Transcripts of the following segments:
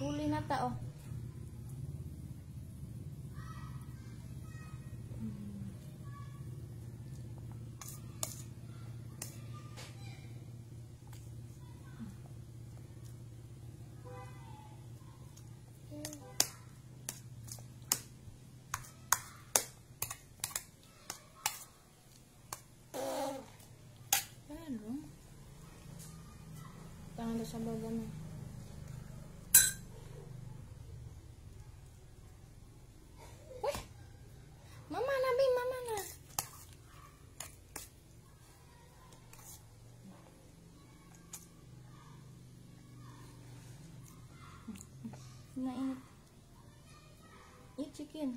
Huli na ta, oh. Tangan sa baba na. Uy! Mama na, Bi! Mama na! Nainit. Eat chicken.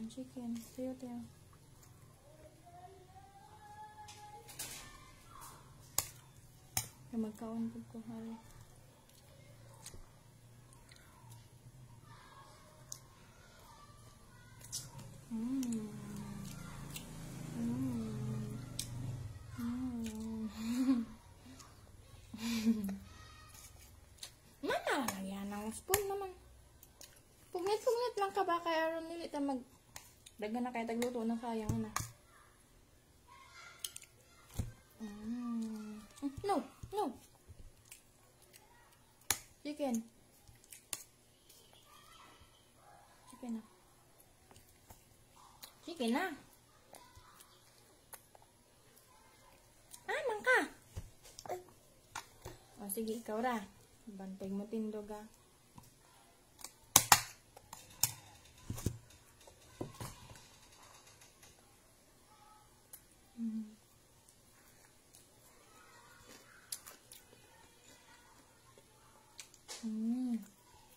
Chicken. Tayo, tayo. Magkaon po ko hari. Mana lang yan ang spoon naman. Pungit-pungit lang ka ba kaya aron nili ta mag daghan na kay tagluto na sayang na. No. No. Chicken. Chicken na. Chicken na. Mangka. O, sige, ikaw ra. Bantay mo tindog, ah.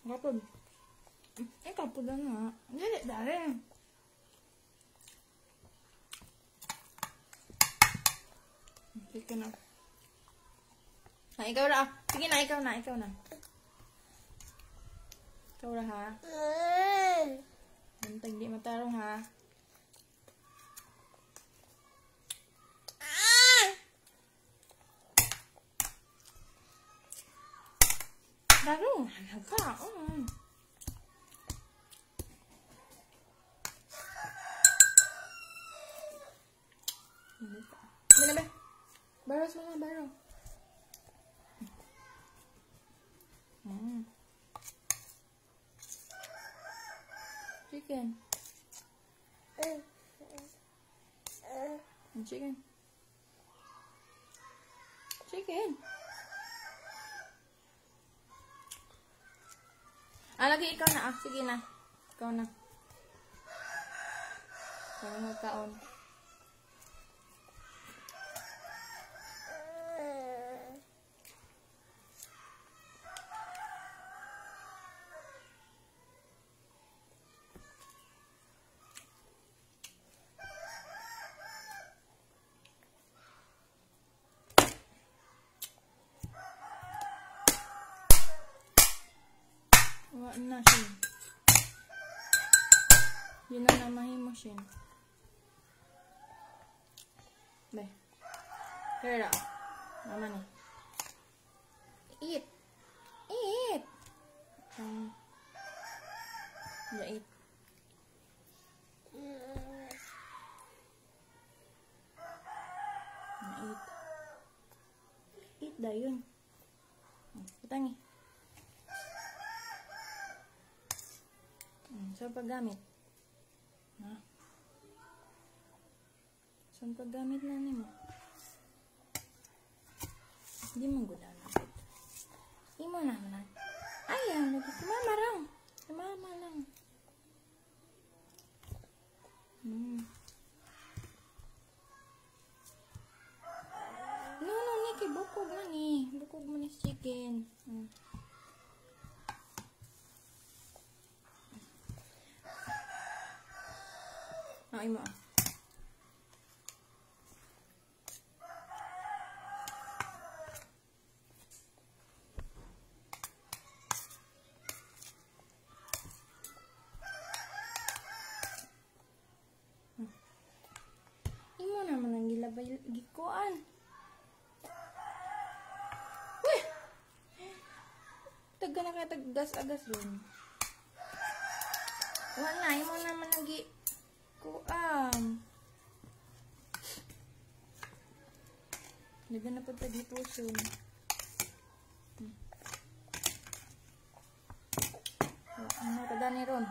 Kapag kapag na dali dali sige na ikaw ra sige na ikaw na ikaw ra ha bantag di matarong ha Darong, halaga. Bila ba? Baros mo na, baro. Chicken. Chicken. Chicken. Lagi ikaw na. Sige na. Ikaw na. Ikaw na magkaon. Na siya. Yun na namahin mo siya. Be. Kaya na. Mama na. Eat. Eat. Ya, eat. Eat. Eat dah yun. Patangi. Saan paggamit? Ha? Saan paggamit na nimo? Hindi mo gula na. Hindi mo naman. Ayaw, sumama lang. Sumama lang. No, Nikki, bukog na ni. Bukog mo ni chicken. Ay mo. Imo naman ang gilabay gikuan. Uy! Taga na kaya taggas-agas dun. Wala, mo naman nagi kuam. Dagan na po tagi puson. Ano ka dani ron?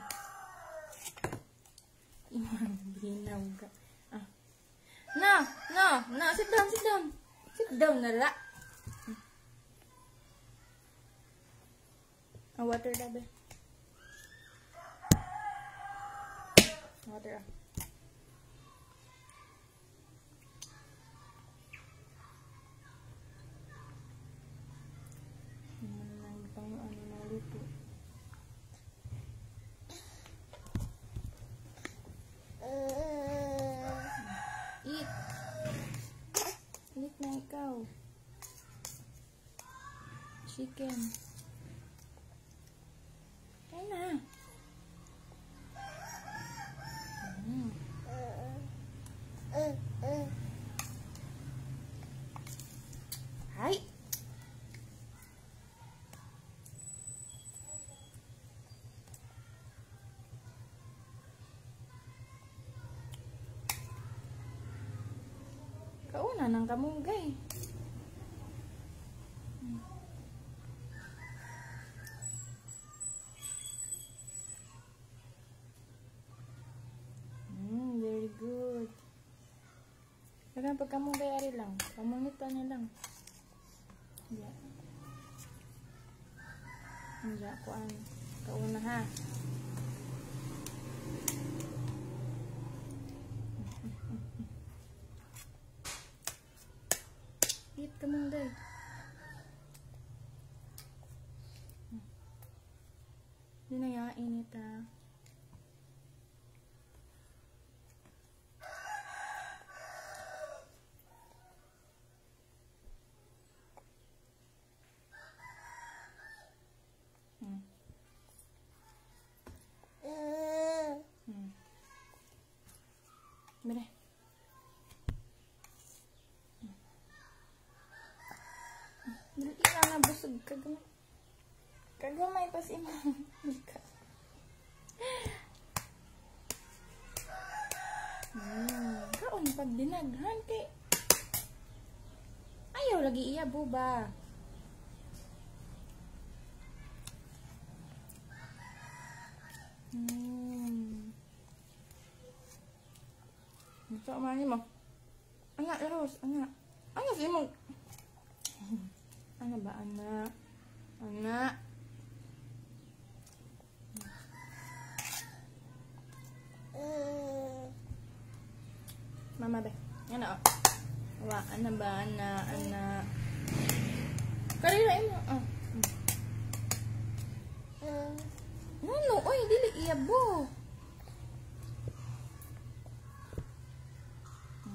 Imang binaw ka. Ah. No, sit down. Sit down na la. Water dabe. Water ah. Pang ano na luto. Eat. Eat na ikaw. Chicken. Kaya na. Hi. Kauna ng kamunggay. Very good. Kaya pag kamunggay ari lang, pamunita niya lang. Yeah. Hindi ko ang kauna ha. Eat kamunggay. Hindi na yainit ha. Mira. Dili ka na busog kagamay. Kagamay pa si imong mika. Kaon pag dinaghan kay ayaw lagi iya buba. Sa mani mo. Anak Rose, anak. Anak si mo. Ano ba anak? Anak. Mama be. Ano? Wa ana ba anak? Karira imo. Ano? Oy, dili iyabo.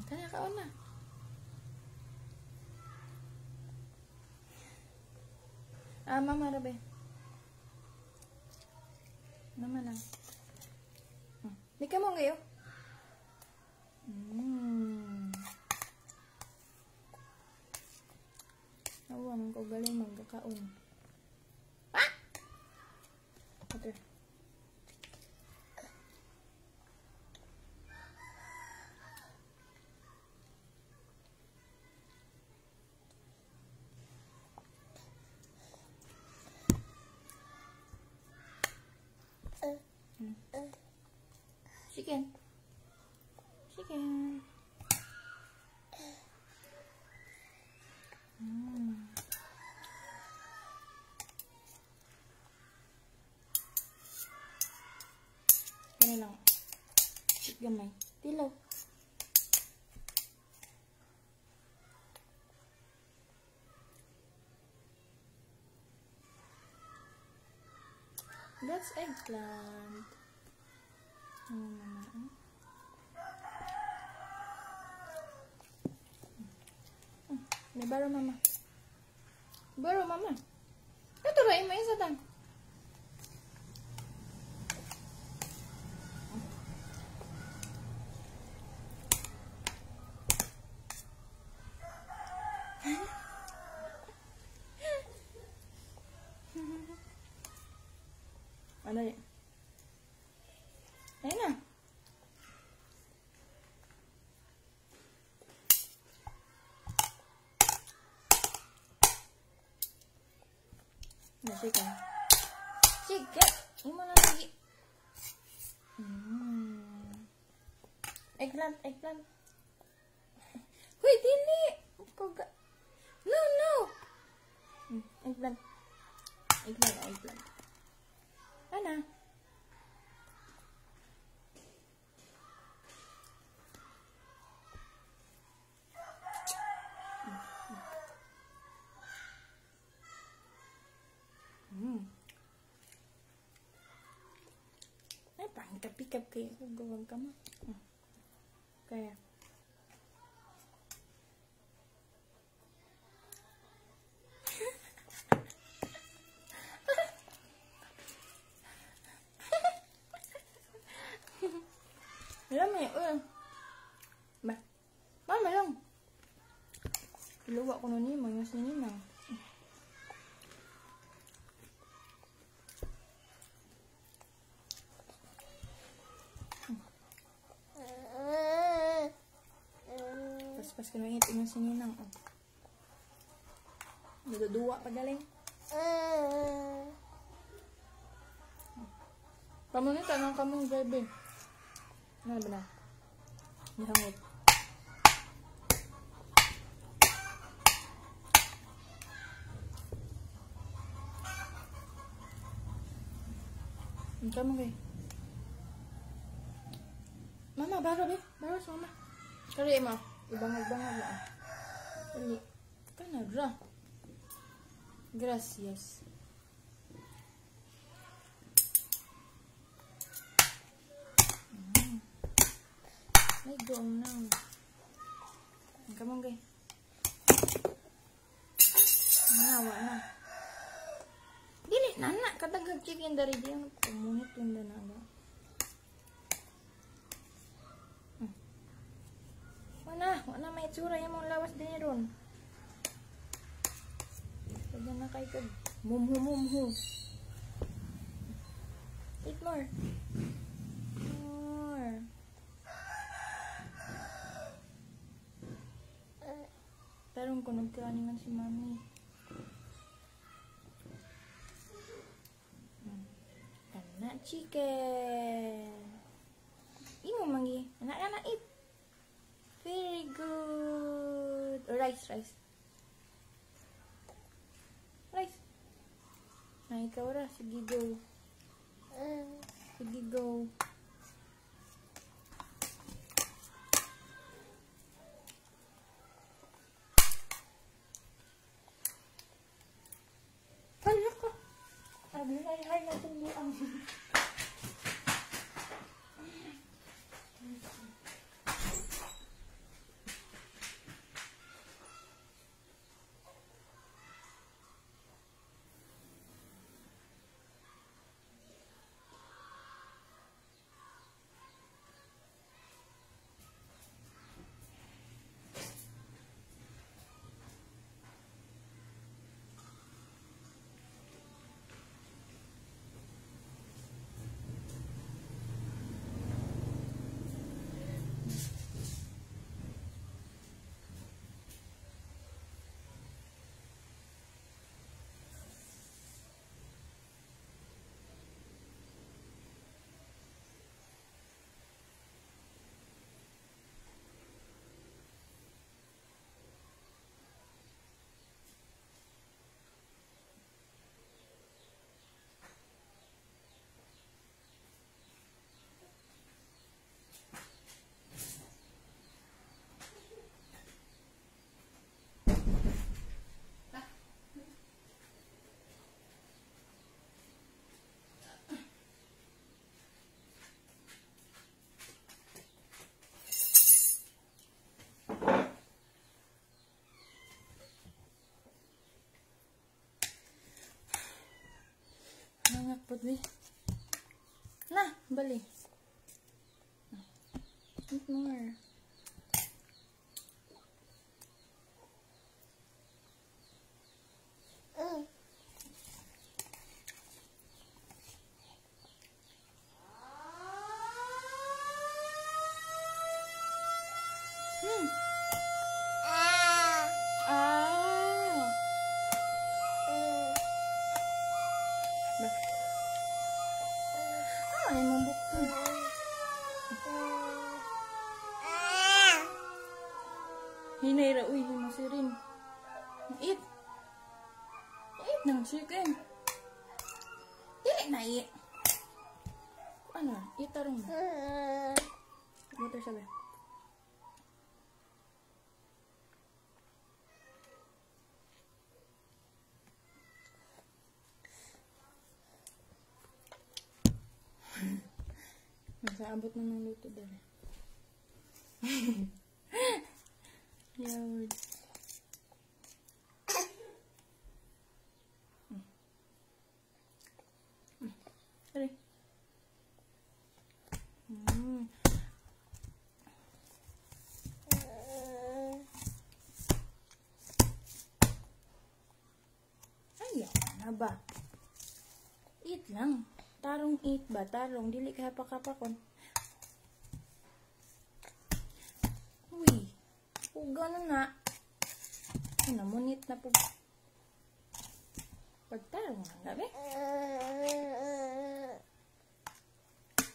Kaya kaon na. Mama rabe. Mama lang. Di ka mo ngayon? Awan ko galing magkakaon. Ah! Okay. Chicken. Gani lang. Gamay. Tilaw. That's eggplant. May baro mama. Baro mama. Ito rin mo isa tan. Dali. Ayun na. Sige. Sige. Yung mo na lagi. Eggplant, eggplant. Huy, dili. No, no. Eggplant. Eggplant, eggplant. Ano? Ay, parang kapikap kayo kung gawag ka mo. Kaya. Alam mo yun. Ba? Mama lang. Luwa ko nun yung mga sinina. Pas ko nangit yung sininang. Naduduwa pa galing. Pamunita ng kamong baby. Ano ba na? Nihangot. Ang kamong kayo. Mama, baro be. Baro sa mama. Kari mo. Ibangag-bangag na. Dali. Kanagra. Gracias. May doon na. Ang kamang gay. Nawa na. Dili, nana. Katagag chicken dari diyan. Kumunit yung danaga. Wala may itsura yung mga lawas din ron. Pwede na kayo kag mumhu. Eat more. More. Tarong ko nagkaaningan si mami. Kana chicken. Imo mangi. Anak-anak eat. Very good. Rice. Rice. Ay, ikaw ra. Sige, go. Sige, go. Ay, ako. Ay, natungguan. Putli. Nah, bali. Eat more. Hinayra, uy, masirin. Eat. Eat ng chicken. Dili na eat. Ano? Eat tarong na. Water sabi. Nasa-abot na ng luto dali. Yawd. Sorry. Ayaw na ba? Eat lang. Tarong eat ba? Tarong. Dili ka hapakapakon. Uy. Puga na na. Namunit na po. Pagtarong na gabi.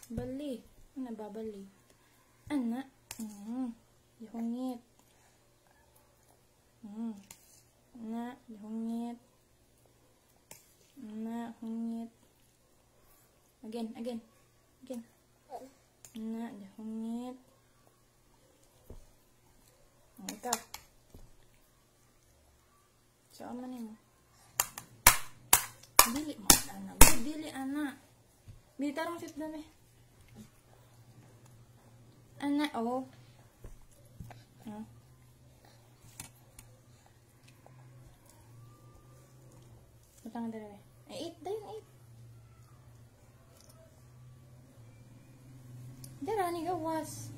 Bali. Ano ba bali? Ana. Dihungit. Ana. Dihungit. Ana. Hungit. Again. Na, dahungit. Ikaw. Saan man yun? Dili mo, anak. Dili, anak. Bilitarong sit doon eh. Anak, oh. Matang dalawa. Eat, dayon, eat. Darani gawas.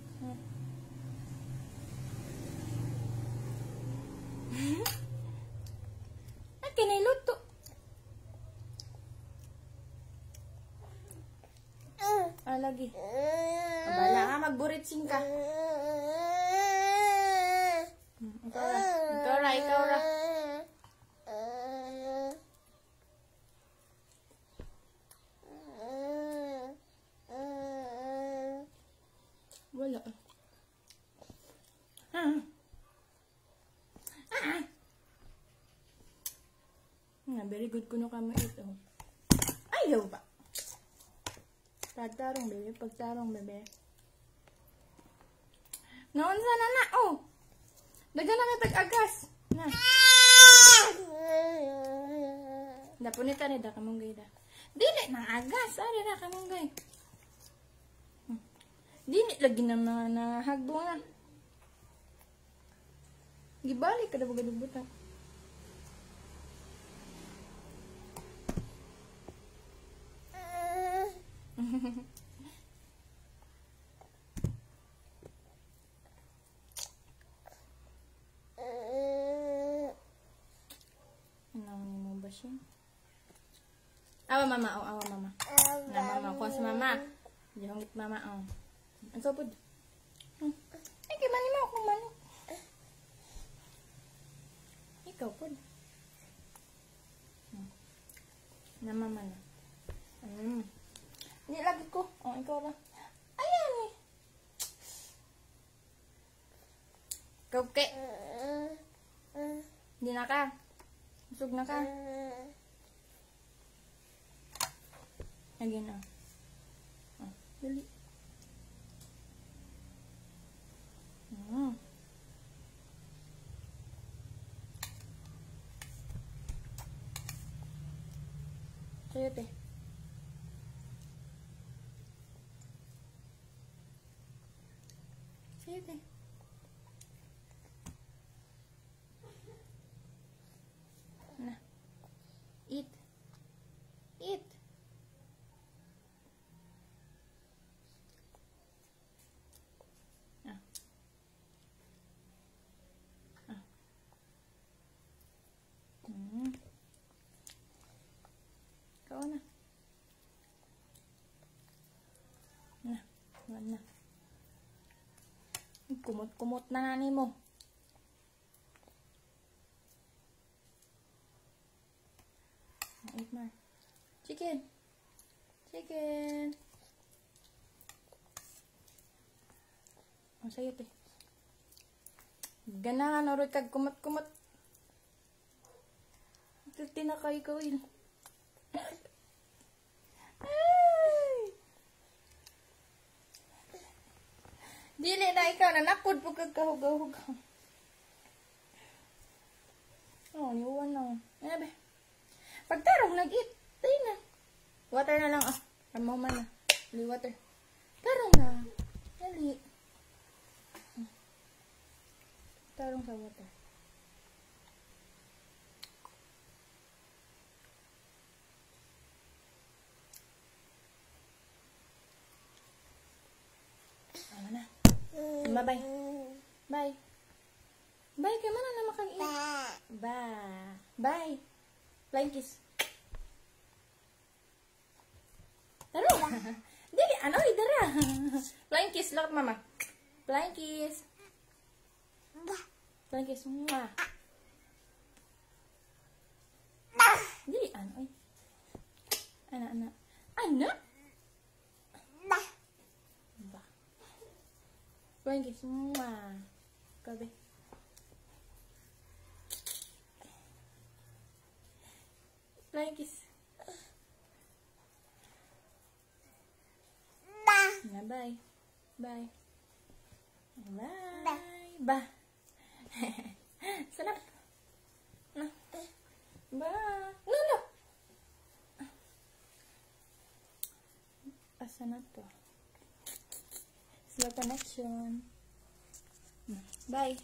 At kiniluto. Lagi. Abala ka, magburitsing ka. Ikaw ra. Wala. Very good kuno kamo ito. Ayaw ba? Pagtarong, bebe. Naon sana na, oh. Daga na katag-agas. Na. Dapunita ni da kamunggay da. Dili na agas, ari na kamunggay. Dili lagi na mga nahagbo na. Gibalik ka na bagadugbutan. Awa mama, awa mama. Na mama, kuha sa mama. Dihongit mama, oh. Ang kapod. Ay, kay mani mo akong manok. Ikaw pod. Na mama na. Hindi lagi ko. Oh, ikaw ra. Ayan eh. Kauke. Hindi na ka. Busog na ka. Again, dali. Sayote. Sayote. Na. Eat. Eat. Kau na. Na. Kumot-kumot na nani mo. Eat more. Chicken. Ang sayot eh. Ganahan na kag kumot-kumot. Ito tinakay ko yun. Ay! Dili na ikaw na nakod po kag kahug-hugaw. Oh, niwan na. Ano ba? Pagtarong nag-eat. Tayo na. Water na lang. Amaw man na. Dali water. Tarong na. Dali. Tarong sa water. Ano na? Bye-bye. Bye. Bye. Kaya man na makag-eat. Bye. Bye. Flying kiss. Taro. Dili, ano, idara. Flying kiss, look at mama. Flying kiss. Flying kiss. Mwah. Dili, ano, ay. Ana. Ana? Ba. Flying kiss. Mwah. Kabe. Flying kiss. Na, bye. Bye. Bye. Ba. Sarap. Na. Ba. No. Asa na to? Slow connection. Bye.